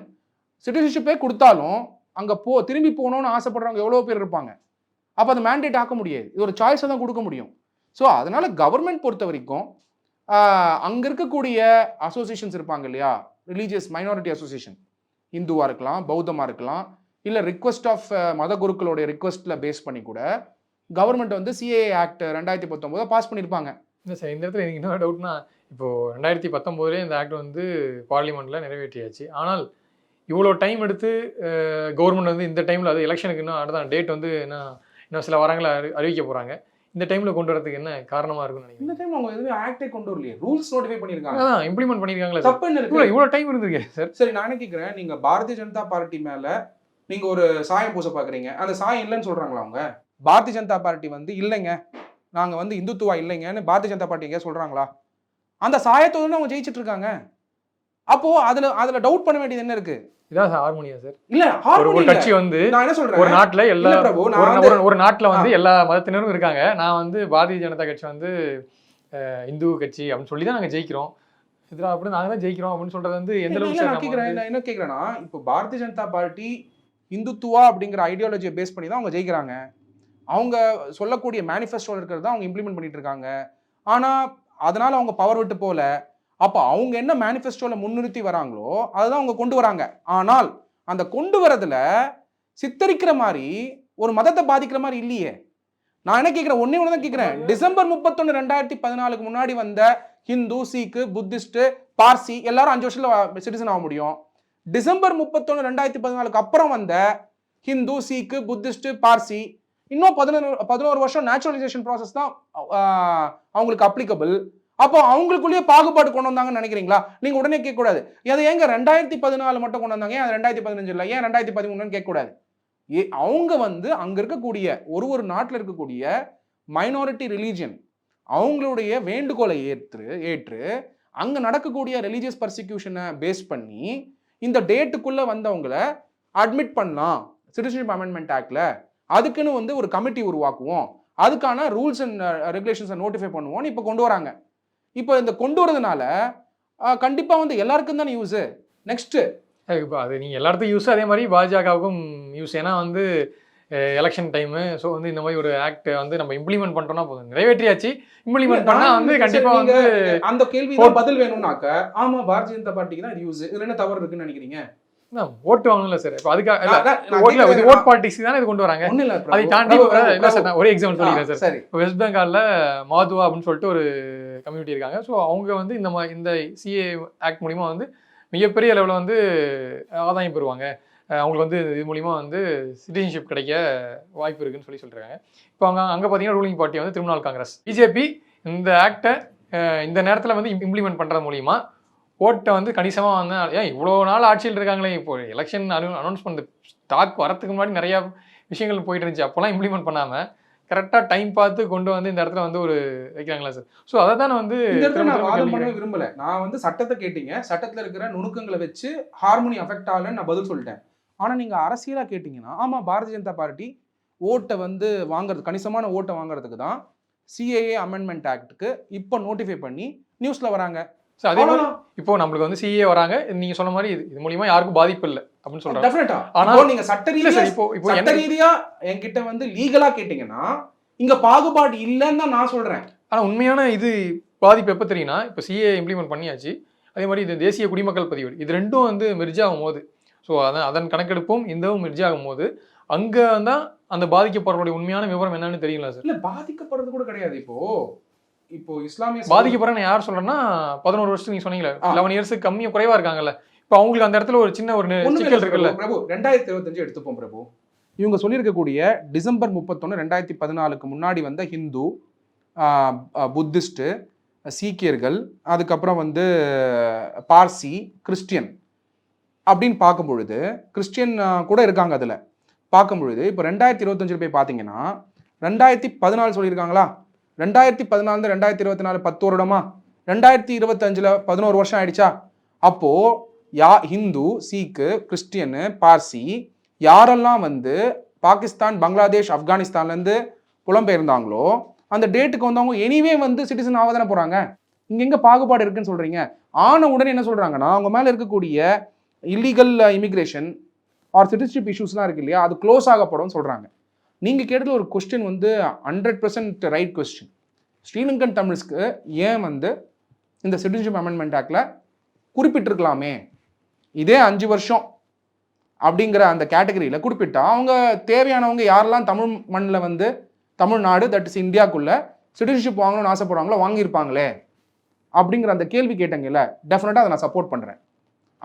சிட்டிசன்ஷிப்பே கொடுத்தாலும் அங்கே திரும்பி போகணும்னு ஆசைப்படுறவங்க எவ்வளோ பேர் இருப்பாங்க. அப்போ அதை மேண்டேட் ஆக்க முடியாது. இது ஒரு சாய்ஸை தான் கொடுக்க முடியும். ஸோ அதனால் கவர்மெண்ட் பொறுத்த வரைக்கும் அங்கே இருக்கக்கூடிய அசோசியேஷன்ஸ் இருப்பாங்க இல்லையா, ரிலீஜியஸ் மைனாரிட்டி அசோசியேஷன், இந்துவாக இருக்கலாம், பௌத்தமாக இருக்கலாம், இல்லை ரிக்வெஸ்ட் ஆஃப் மத குருக்களுடைய ரிக்வெஸ்ட்டில் பேஸ் பண்ணி கூட கவர்மெண்ட் வந்து சிஏஏ ஆக்ட் 2019 பாஸ் பண்ணியிருப்பாங்க. இல்லை சார், இந்த இடத்துல எனக்கு இன்னொரு டவுட்னா, இப்போது 2019 இந்த ஆக்ட் வந்து பார்லிமெண்ட்டில் நிறைவேற்றியாச்சு. ஆனால் இவ்வளோ டைம் எடுத்து கவர்மெண்ட் வந்து இந்த டைமில், அது எலெக்ஷனுக்கு இன்னும் அடுத்த டேட் வந்து இன்னும் சில வாரங்களை அறிவிக்க போகிறாங்க, இந்த டைமில் கொண்டு வரதுக்கு என்ன காரணமாக இருக்குன்னு நினைக்கிறேன்? இந்த டைம் அவங்க எதுவுமே ஆக்டே கொண்டு வரலையே, ரூல்ஸ் நோட்டிஃபை பண்ணியிருக்காங்க. அதான் இம்ப்ளிமெண்ட் பண்ணியிருக்காங்களே. தப்பு என்ன இருக்கு? இவ்வளோ டைம் இருந்திருக்கு சார். சரி, நான் என்ன கேட்குறேன், நீங்கள் பாரதிய ஜனதா பார்ட்டி மேலே நீங்கள் ஒரு சாயம் பூச பார்க்குறீங்க, அந்த சாயம் இல்லைன்னு சொல்கிறாங்களா அவங்க? பாரதிய ஜனதா பார்ட்டி வந்து இல்லைங்க, நாங்கள் வந்து இந்துத்துவா இல்லைங்கன்னு பாரதிய ஜனதா பார்ட்டி எங்கேயா சொல்கிறாங்களா? அந்த சாயத்தோடு அவங்க ஜெயிச்சிட்டு இருக்காங்க. அப்போது அதில் டவுட் பண்ண வேண்டியது என்ன இருக்குது? இதான் ஹார்மோனியா சார்? இல்ல, ஒரு கட்சி வந்து நான் என்ன சொல்றேன், ஒரு நாட்டுல எல்லா ஒரு நாட்டுல வந்து எல்லா மதத்தினரும் இருக்காங்க. நான் வந்து பாரதிய ஜனதா கட்சி வந்து இந்து கட்சி அப்படின்னு சொல்லி தான் நாங்க ஜெயிக்கிறோம், இதுல அப்படி நாங்க தான் ஜெயிக்கிறோம் அப்படின்னு சொல்றது வந்து எந்த அளவுக்கு? நான் என்ன கேட்கிறேன்னா, இப்போ பாரதிய ஜனதா பார்ட்டி இந்துத்துவா அப்படிங்கிற ஐடியாலஜியை பேஸ் பண்ணி தான் அவங்க ஜெயிக்கிறாங்க. அவங்க சொல்லக்கூடிய மேனிஃபெஸ்டோல இருக்கிறது தான் அவங்க இம்ப்ளிமெண்ட் பண்ணிட்டு இருக்காங்க. ஆனா அதனால அவங்க பவர் விட்டு போல. அப்போ அவங்க என்ன மேனிஃபெஸ்டோவில் முன்னிறுத்தி வராங்களோ அதுதான் அவங்க கொண்டு வராங்க. ஆனால் அந்த கொண்டு வரதுல சித்தரிக்கிற மாதிரி ஒரு மதத்தை பாதிக்கிற மாதிரி இல்லையே. நான் என்ன கேட்குறேன், ஒன்னே ஒன்று தான் கேட்குறேன், டிசம்பர் 31, 2014 முன்னாடி வந்த ஹிந்து, சீக்கு, புத்திஸ்ட், பார்சி எல்லாரும் 5 வருஷத்துல சிட்டிசன் ஆக முடியும். டிசம்பர் 31, 2014 அப்புறம் வந்த ஹிந்து, சீக்கு, புத்திஸ்ட், பார்சி இன்னும் 11 வருஷம் நேச்சுரலைசேஷன் ப்ராசஸ் தான் அவங்களுக்கு அப்ளிகபிள். அப்போ அவங்களுக்குள்ளேயே பாகுபாடு கொண்டு வந்தாங்கன்னு நினைக்கிறீங்களா? நீங்க உடனே கேட்கக்கூடாது அதை ஏங்க 2014 மட்டும் கொண்டு வந்தாங்க, ஏன் 2015 இல்லை, ஏன் 2013 கேட்கக்கூடாது. அவங்க வந்து அங்க இருக்கக்கூடிய ஒரு நாட்டில் இருக்கக்கூடிய மைனாரிட்டி ரிலீஜியன் அவங்களுடைய வேண்டுகோளை ஏற்று அங்க நடக்கக்கூடிய ரிலீஜியஸ் பர்சிக்யூஷனை பேஸ் பண்ணி இந்த டேட்டுக்குள்ள வந்தவங்களை அட்மிட் பண்ணலாம் சிட்டிசன்ஷிப் அமெண்ட்மெண்ட் ஆக்ட்ல, அதுக்குன்னு வந்து ஒரு கமிட்டி உருவாக்குவோம், அதுக்கான ரூல்ஸ் அண்ட் ரெகுலேஷன்ஸை நோட்டிஃபை பண்ணுவோம்னு இப்போ கொண்டு வராங்க. இப்போ இந்த கொண்டு வரதுனால கண்டிப்பா வந்து எல்லாருக்கும் தானே யூஸ். நெக்ஸ்ட் இப்போ அது நீங்கள் எல்லாத்துக்கும் யூஸ், அதே மாதிரி பாஜகவுக்கும் யூஸ். ஏன்னா வந்து எலெக்ஷன் டைமு, ஸோ வந்து இந்த மாதிரி ஒரு ஆக்ட் வந்து நம்ம இம்ப்ளிமெண்ட் பண்ணுறோம்னா போதும், நிறைவேற்றியாச்சு, இம்ப்ளிமெண்ட் பண்ணா வந்து கண்டிப்பாக வந்து அந்த கேள்வி பதில் வேணும்னாக்க ஆமா பாரதிய ஜனதா பார்ட்டிக்கு தான் யூஸ். இதுல என்ன தவறு இருக்குன்னு நினைக்கிறீங்க? ஓட்டு வாங்கணும்ல சார். இப்போ அதுக்காக ஓட் பாலிடிக்ஸ் தானே இது கொண்டு வராங்க. அதை தாண்டி இல்லை சார், நான் ஒரே எக்ஸாம்பிள் சொல்லிக்கிறேன் சார். இப்போ வெஸ்ட் பெங்காலில் மாதுவா அப்படின்னு சொல்லிட்டு ஒரு கம்யூனிட்டி இருக்காங்க. ஸோ அவங்க வந்து இந்த சிஏ ஆக்ட் மூலிமா வந்து மிகப்பெரிய அளவில் வந்து ஆதாயம் பெறுவாங்க, அவங்களுக்கு வந்து இது மூலிமா வந்து சிட்டிசன்ஷிப் கிடைக்க வாய்ப்பு இருக்குன்னு சொல்லியிருக்காங்க. இப்போ அங்கே பார்த்தீங்கன்னா ரூலிங் பார்ட்டி வந்து திரிணாமுல் காங்கிரஸ், பிஜேபி இந்த ஆக்டை இந்த நேரத்தில் வந்து இம்ப்ளிமெண்ட் பண்ணுறது மூலிமா ஓட்டை வந்து கணிசமாக வந்து ஏன் இவ்வளோ நாள் ஆட்சியில் இருக்காங்களே, இப்போ எலெக்ஷன் அனௌன்ஸ் பண்ண ஸ்டாக் வரத்துக்கு முன்னாடி நிறையா விஷயங்கள் போயிட்டு இருந்துச்சு, அப்போல்லாம் இம்ப்ளிமெண்ட் பண்ணாமல் கரெக்டாக டைம் பார்த்து கொண்டு வந்து இந்த இடத்துல வந்து ஒரு வைக்கிறாங்களா சார்? ஸோ அதை தான் வந்து நான் வாதம் பண்ண விரும்பல. நான் வந்து சட்டத்தை கேட்டீங்க, சட்டத்தில் இருக்கிற நுணுக்கங்களை வச்சு ஹார்மோனி அஃபெக்ட் ஆகலன்னு நான் பதில் சொல்லிட்டேன். ஆனால் நீங்கள் அரசியலாக கேட்டிங்கன்னா ஆமாம் பாரதிய ஜனதா பார்ட்டி ஓட்டை வந்து வாங்குறது, கணிசமான ஓட்டை வாங்குறதுக்கு தான் சிஏஏ அமெண்ட்மெண்ட் ஆக்டுக்கு இப்போ நோட்டிஃபை பண்ணி நியூஸில் வராங்க. ஸோ அதே மாதிரி இப்போ நம்மளுக்கு வந்து சிஏ வராங்க, நீங்க சொன்ன மாதிரி இது மூலியமா யாருக்கும் பாதிப்பு இல்லை அப்படின்னு சொல்றாங்க. டெஃபினட்டா. ஆனால் நீங்க சட்ட ரீதியா என்கிட்ட வந்து லீகலா கேட்டீங்கன்னா இங்க பாகுபாடு இல்லைன்னு தான் நான் சொல்றேன். ஆனா உண்மையான இது பாதிப்பு எப்போ தெரியும்னா, இப்போ சிஏ இம்ப்ளிமெண்ட் பண்ணியாச்சு, அதே மாதிரி இது தேசிய குடிமக்கள் பதிவேடு, இது ரெண்டும் வந்து மெர்ஜ் ஆகும் போது, ஸோ அதன் கணக்கெடுப்பும் இந்தவும் மெர்ஜ் ஆகும் போது அங்கே தான் அந்த பாதிக்கப்படுறவருடைய உண்மையான விவரம் என்னன்னு தெரியல சார். இல்லை பாதிக்கப்படுறது கூட கிடையாது. இப்போ இஸ்லாமிய பாதிக்கப்படுறேன்னு யார் சொல்றேன்னா 11 வருஷத்துக்கு நீங்க சொன்னீங்களே 11 இயர்ஸுக்கு கம்மியா குறைவா இருக்காங்கல்ல, இப்போ அவங்களுக்கு அந்த இடத்துல ஒரு சின்ன ஒரு சிக்கல் இருக்குல்ல. பிரபு 2025 எடுத்துப்போம் பிரபு. இவங்க சொல்லியிருக்கக்கூடிய டிசம்பர் 31, 2014 முன்னாடி வந்த ஹிந்து, புத்திஸ்ட்டு, சீக்கியர்கள், அதுக்கப்புறம் வந்து பார்சி, கிறிஸ்டியன் அப்படின்னு பார்க்கும் பொழுது கிறிஸ்டியன் கூட இருக்காங்க அதில் பார்க்கும் பொழுது இப்போ 2025 போய் பார்த்தீங்கன்னா 2014 சொல்லியிருக்காங்களா, 2014 2024 10 வருடமா, 2025 11 வருஷம் ஆயிடுச்சா. அப்போ ஹிந்து, சீக்கு, கிறிஸ்டியனு, பார்சி யாரெல்லாம் வந்து பாகிஸ்தான், பங்களாதேஷ், ஆப்கானிஸ்தான்லேருந்து புலம்பெயர்ந்தாங்களோ அந்த டேட்டுக்கு வந்தவங்க எனிவே வந்து சிட்டிசன் ஆக தானே போகிறாங்க. இங்கே எங்கே பாகுபாடு இருக்குன்னு சொல்கிறீங்க? ஆன உடனே என்ன சொல்கிறாங்கன்னா அவங்க மேலே இருக்கக்கூடிய இல்லீகல் இமிக்ரேஷன் ஆர் சிட்டிசன்ஷிப் இஷ்யூஸ்லாம் இருக்கு இல்லையா, அது க்ளோஸ் ஆகப்படும் சொல்கிறாங்க. நீங்கள் கேட்டது ஒரு கொஸ்டின் வந்து 100% ரைட் கொஸ்டின். ஸ்ரீலங்கன் தமிழ்ஸ்க்கு ஏன் வந்து இந்த சிட்டிசன்ஷிப் அமெண்ட்மெண்ட் ஆக்டில் குறிப்பிட்டிருக்கலாமே, இதே 5 வருஷம் அப்படிங்கிற அந்த கேட்டகரியில் குறிப்பிட்டா அவங்க தேவையானவங்க யாரெல்லாம் தமிழ் மண்ணில் வந்து தமிழ்நாடு தட் இஸ் இந்தியாவுக்குள்ளே சிட்டிசன்ஷிப் வாங்கணும்னு ஆசைப்படுவாங்களோ வாங்கியிருப்பாங்களே அப்படிங்கிற அந்த கேள்வி கேட்டங்கல்ல, டெஃபினட்டாக அதை நான் சப்போர்ட் பண்ணுறேன்.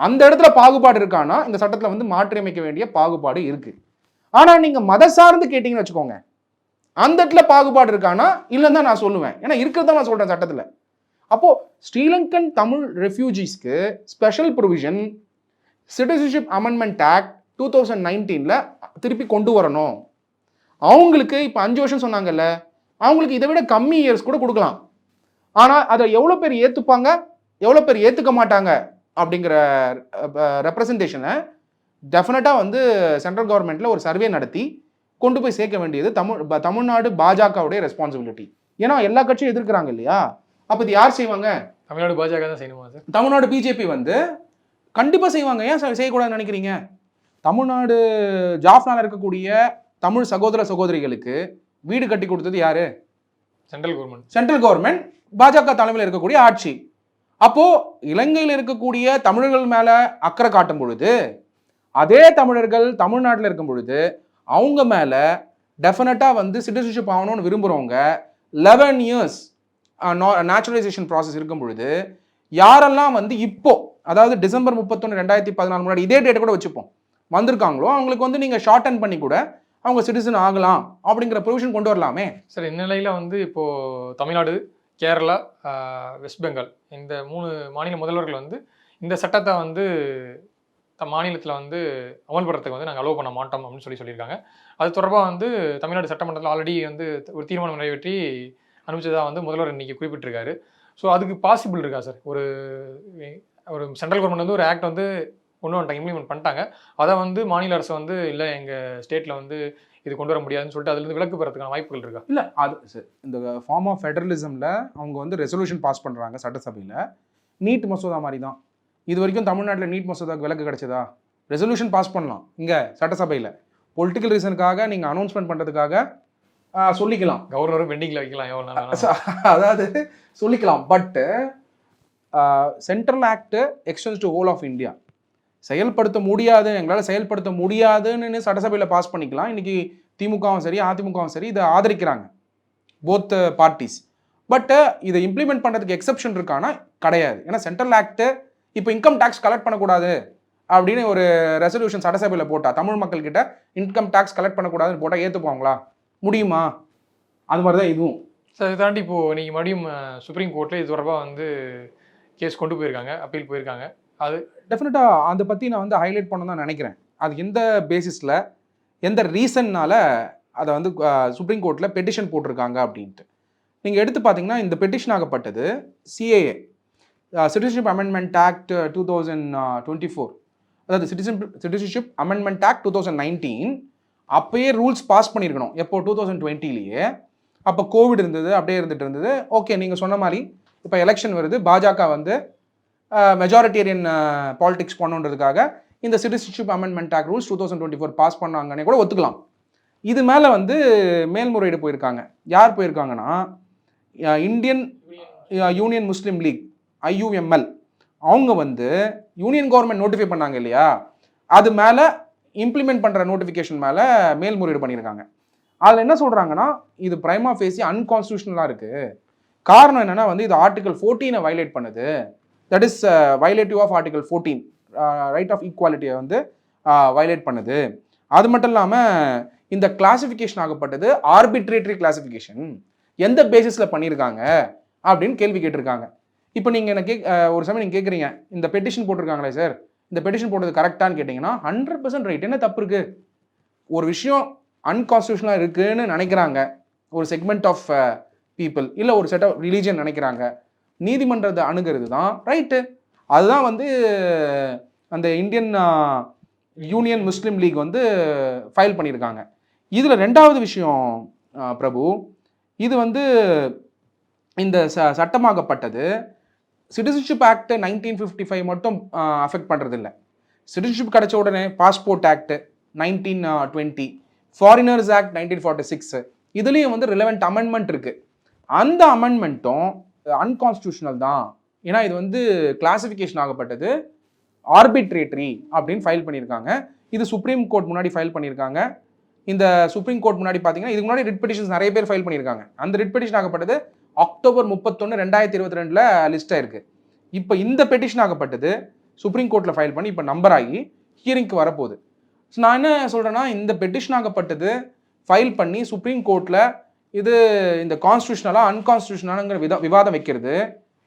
அந்த இடத்துல பாகுபாடு இருக்கானா இந்த சட்டத்தில் வந்து மாற்றியமைக்க வேண்டிய பாகுபாடு இருக்குது. ஆனால் நீங்கள் மத சார்ந்து கேட்டிங்கன்னு வச்சுக்கோங்க, அந்த இடத்துல பாகுபாடு இருக்கானா இல்லைன்னு தான் நான் சொல்லுவேன். ஏன்னா இருக்கிறத நான் சொல்கிறேன் சட்டத்தில். அப்போது ஸ்ரீலங்கன் தமிழ் ரெஃப்யூஜிஸ்க்கு special provision citizenship amendment act 2019 திருப்பி கொண்டு வரணும். அவங்களுக்கு இப்போ 5 வருஷம் சொன்னாங்கல்ல, அவங்களுக்கு இதை விட கம்மி இயர்ஸ் கூட கொடுக்கலாம். ஆனால் அதை எவ்வளோ பேர் ஏற்றுப்பாங்க, எவ்வளோ பேர் ஏற்றுக்க மாட்டாங்க அப்படிங்கிற ரெப்ரசன்டேஷனை டெஃபினட்டாக வந்து சென்ட்ரல் கவர்மெண்ட்டில் ஒரு சர்வே நடத்தி கொண்டு போய் சேர்க்க வேண்டியது தமிழ்நாடு பாஜகவுடைய ரெஸ்பான்சிபிலிட்டி. ஏன்னா எல்லா கட்சியும் எதிர்க்கிறாங்க இல்லையா, அப்போ இது யார் செய்வாங்க? தமிழ்நாடு பாஜக தான் செய்யணுமா சார்? தமிழ்நாடு பிஜேபி வந்து கண்டிப்பாக செய்வாங்க. ஏன் செய்யக்கூடாதுன்னு நினைக்கிறீங்க? தமிழ்நாடு ஜாஃப்னால இருக்கக்கூடிய தமிழ் சகோதர சகோதரிகளுக்கு வீடு கட்டி கொடுத்தது யாரு? சென்ட்ரல் கவர்மெண்ட், பாஜக தலைமையில் இருக்கக்கூடிய ஆட்சி. அப்போ இலங்கையில் இருக்கக்கூடிய தமிழர்கள் மேல அக்கறை காட்டும் பொழுது அதே தமிழர்கள் தமிழ்நாட்டில் இருக்கும் பொழுது அவங்க மேல டெஃபினட்டா வந்து சிட்டிசன்ஷிப் ஆகணும்னு விரும்புறவங்க 11 இயர்ஸ் நேச்சுரலைசேஷன் ப்ராசஸ் இருக்கும் பொழுது யாரெல்லாம் வந்து இப்போ அதாவது டிசம்பர் 31, 2014 முன்னாடி இதே டேட்டை கூட வச்சுப்போம் வந்திருக்காங்களோ அவங்களுக்கு வந்து நீங்க ஷார்ட் அண்ட் பண்ணி கூட அவங்க சிட்டிசன் ஆகலாம் அப்படிங்கிற ப்ரொவிஷன் கொண்டு வரலாமே. சார் இந்நிலையில் வந்து இப்போ தமிழ்நாடு, கேரளா, வெஸ்ட் பெங்கால் இந்த 3 மாநில முதல்வர்கள் வந்து இந்த சட்டத்தை வந்து மாநிலத்தில் வந்து அமல்படுறதுக்கு வந்து நாங்கள் அலோவ் பண்ண மாட்டோம் அப்படின்னு சொல்லியிருக்காங்க. அது தொடர்பாக வந்து தமிழ்நாடு சட்டமன்றத்தில் ஆல்ரெடி வந்து ஒரு தீர்மானம் நிறைவேற்றி அனுப்பிச்சதாக வந்து முதல்வர் இன்னைக்கு குறிப்பிட்டிருக்காரு. ஸோ அதுக்கு பாசிபிள் இருக்கா சார்? ஒரு சென்ட்ரல் கவர்மெண்ட் வந்து ஒரு ஆக்ட் வந்து கொண்டு வந்துட்டாங்க, இம்ப்ளிமெண்ட் பண்ணிட்டாங்க. அதை வந்து மாநில அரசு வந்து இல்லை எங்கள் ஸ்டேட்டில் வந்து இது கொண்டு வர முடியாதுன்னு சொல்லிட்டு அதுலேருந்து விலக்கு பெறதுக்கான வாய்ப்புகள் இருக்கா? இல்லை, அது சார் இந்த ஃபார்ம் ஆஃப் ஃபெடரலிசமில் அவங்க வந்து ரெசல்யூஷன் பாஸ் பண்ணுறாங்க சட்டசபையில். நீட் மசோதா மாதிரி தான். இது வரைக்கும் தமிழ்நாட்டில் நீட் மசோதாவுக்கு விலக்கு கிடைச்சதா? ரெசல்யூஷன் பாஸ் பண்ணலாம் இங்கே சட்டசபையில். பொலிட்டிக்கல் ரீசனுக்காக நீங்கள் அனௌன்ஸ்மெண்ட் பண்ணுறதுக்காக சொல்லிக்கலாம். கவர்னரும் பெண்டிங்கில் வைக்கலாம் எவ்வளோ நாள். அதாவது சொல்லிக்கலாம். But central act extends to whole of India. செயல்படுத்த முடியாது, எங்களால் செயல்படுத்த முடியாதுன்னு சட்டசபையில் பாஸ் பண்ணிக்கலாம். இன்றைக்கி திமுகவும் சரி அதிமுகவும் சரி இதை ஆதரிக்கிறாங்க, போத் பார்ட்டிஸ். பட்டு இதை இம்ப்ளிமெண்ட் பண்ணுறதுக்கு எக்ஸப்ஷன் இருக்கானா? கிடையாது. ஏன்னா சென்ட்ரல் ஆக்ட் இப்போ இன்கம் டேக்ஸ் கலெக்ட் பண்ணக்கூடாது அப்படின்னு ஒரு ரெசல்யூஷன் சட்டசபையில் போட்டால், தமிழ் மக்கள்கிட்ட இன்கம் டேக்ஸ் கலெக்ட் பண்ணக்கூடாதுன்னு போட்டால் ஏற்றுப்பாங்களா? முடியுமா? அது மாதிரி தான் இதுவும். சார் இதை தாண்டி இப்போது நீங்கள் மறுபடியும் சுப்ரீம் கோர்ட்டில் இது தொடர்பாக வந்து கேஸ் கொண்டு போயிருக்காங்க, அப்பீல் போயிருக்காங்க. அது டெஃபினட்டாக அதை பற்றி நான் வந்து ஹைலைட் பண்ண தான் நினைக்கிறேன். அது எந்த பேசிஸில் எந்த ரீசன்னால் அதை வந்து சுப்ரீம் கோர்ட்டில் பெட்டிஷன் போட்டிருக்காங்க அப்படின்ட்டு நீங்கள் எடுத்து பார்த்தீங்கன்னா, இந்த பெட்டிஷன் ஆகப்பட்டது சிஏஏ, சிட்டிசன்ஷிப் அமெண்ட்மெண்ட் ஆக்ட் 2024, அதாவது சிட்டிசன்ஷிப் அமெண்ட்மெண்ட் ஆக்ட் 2019. அப்போயே ரூல்ஸ் பாஸ் பண்ணியிருக்கணும். எப்போ? 2020லேயே. அப்போ கோவிட் இருந்தது, அப்படியே இருந்துட்டு இருந்தது. ஓகே, நீங்கள் சொன்ன மாதிரி இப்போ எலெக்ஷன் வருது, பாஜக வந்து மெஜாரிட்டேரியன் பாலிடிக்ஸ் பண்ணுன்றதுக்காக இந்த citizenship amendment act rules 2024 pass பண்ணாங்கன்னே கூட ஒத்துக்கலாம். இது மேலே வந்து மேல்முறையீடு போயிருக்காங்க. யார் போயிருக்காங்கன்னா, Indian Union Muslim League IUML. அவங்க வந்து யூனியன் கவர்மெண்ட் நோட்டிஃபை பண்ணாங்க இல்லையா, அது மேலே இம்ப்ளிமெண்ட் பண்ணுற நோட்டிஃபிகேஷன் மேலே மேல்முறையீடு பண்ணியிருக்காங்க. அதில் என்ன சொல்கிறாங்கன்னா, இது பிரைமா ஃபேசி அன்கான்ஸ்டியூஷனலாக இருக்குது. காரணம் என்னென்னா வந்து இது ஆர்டிகல் 14 வயலேட் பண்ணுது. That is violative of article 14, right of ஈக்குவாலிட்டியை வந்து வயலேட் பண்ணுது. அது மட்டும் இல்லாமல் இந்த கிளாசிஃபிகேஷன் ஆகப்பட்டது ஆர்பிட்ரேட்டரி கிளாசிஃபிகேஷன். எந்த பேசிஸில் பண்ணியிருக்காங்க அப்படின்னு கேள்வி கேட்டிருக்காங்க. இப்போ நீங்கள் எனக்கு ஒரு சமயம் நீங்கள் கேட்குறீங்க, இந்த பெட்டிஷன் போட்டிருக்காங்களே சார், இந்த பெட்டிஷன் போட்டது கரெக்டானு கேட்டிங்கன்னா 100% ரைட். என்ன தப்பு இருக்குது? ஒரு விஷயம் அன்கான்ஸ்டியூஷனலாக இருக்குதுன்னு நினைக்கிறாங்க ஒரு செக்மெண்ட் ஆஃப் பீப்புள், இல்லை ஒரு செட் ஆஃப் ரிலீஜன் நினைக்கிறாங்க, நீதிமன்றத்தை அணுகிறது தான் ரைட்டு. அதுதான் வந்து அந்த இந்தியன் யூனியன் முஸ்லீம் லீக் வந்து ஃபைல் பண்ணியிருக்காங்க. இதில் ரெண்டாவது விஷயம் பிரபு, இது வந்து இந்த சட்டமாகப்பட்டது சிட்டிசன்ஷிப் ஆக்ட் 1955 மட்டும் அஃபெக்ட் பண்ணுறதில்ல. சிட்டிசன்ஷிப் கிடைச்ச உடனே பாஸ்போர்ட் ஆக்ட் 1920, ஃபாரினர்ஸ் ஆக்ட் 1946, இதுலேயும் வந்து ரிலவெண்ட் அமெண்ட்மெண்ட் இருக்குது. அந்த அமெண்ட்மெண்ட்டும் அன்கான்ஸ்டியூஷனல் தான். ஏன்னா இது வந்து கிளாசிஃபிகேஷன் ஆகப்பட்டது ஆர்பிட்ரேட்டரி அப்படின்னு ஃபைல் பண்ணியிருக்காங்க. இது சுப்ரீம் கோர்ட் முன்னாடி ஃபைல் பண்ணியிருக்காங்க. இந்த சுப்ரீம் கோர்ட் முன்னாடி பார்த்தீங்கன்னா இதுக்கு முன்னாடி ரிட் பெட்டிஷன்ஸ் நிறைய பேர் ஃபைல் பண்ணியிருக்காங்க. அந்த ரிட் பெட்டிஷன் ஆகப்பட்டது அக்டோபர் 31, 2022 லிஸ்ட் ஆயிருக்கு. இப்போ இந்த பெட்டிஷன் ஆகப்பட்டது சுப்ரீம் கோர்ட்டில் ஃபைல் பண்ணி இப்போ நம்பர் ஆகி ஹியரிங்க்கு வரப்போகுது. ஸோ நான் என்ன சொல்கிறேன்னா, இந்த பெட்டிஷன் ஆகப்பட்டது ஃபைல் பண்ணி சுப்ரீம் கோர்ட்டில் இது இந்த கான்ஸ்டியூஷனலாக அன்கான்ஸ்டியூஷனலாங்கிற விவாதம் வைக்கிறது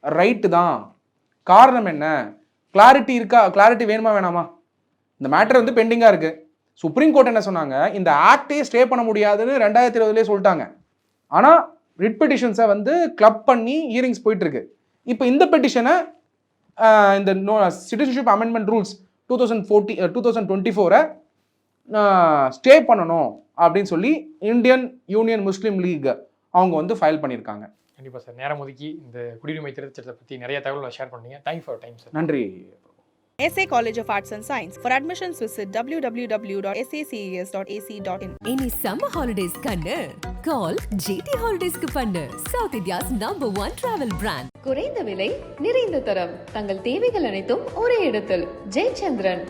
ரைட்டு தான். காரணம் என்ன? கிளாரிட்டி இருக்கா? கிளாரிட்டி வேணுமா வேணாமா? இந்த மேட்டர் வந்து பெண்டிங்காக இருக்குது. சுப்ரீம் கோர்ட் என்ன சொன்னாங்க, இந்த ஆக்டே ஸ்டே பண்ண முடியாதுன்னு 2020 சொல்லிட்டாங்க. ஆனால் ரிட் பெட்டிஷன்ஸை வந்து கிளப் பண்ணி ஹியரிங்ஸ் போயிட்டுருக்கு. இப்போ இந்த பெட்டிஷனை இந்த சிட்டிசன்ஷிப் அமெண்ட்மெண்ட் ரூல்ஸ் 2024 ஸ்டே பண்ணணும் அப்படின்னு சொல்லி இந்தியன் யூனியன் முஸ்லீம் லீக் அவங்க வந்து ஃபைல் பண்ணியிருக்காங்க. கண்டிப்பாக சார், நேரம் ஒதுக்கி இந்த குடியுரிமை திருத்தச் சட்டத்தை பற்றி நிறைய தகவல்களை ஷேர் பண்ணீங்க. Thank you for time sir. நன்றி. SA College of Arts and Science. For admissions, visit www.saces.ac.in. இனி சம்மர் ஹாலிடேஸ் கண்ணு கால் GT ஹாலிடேஸ்க்கு பண்ணு. South India's #1 travel brand. குறைந்த விலை, நிறைந்த தரம், தங்கள் தேவைகள் அனைத்தும் ஒரே இடத்தில். ஜெயச்சந்திரன்.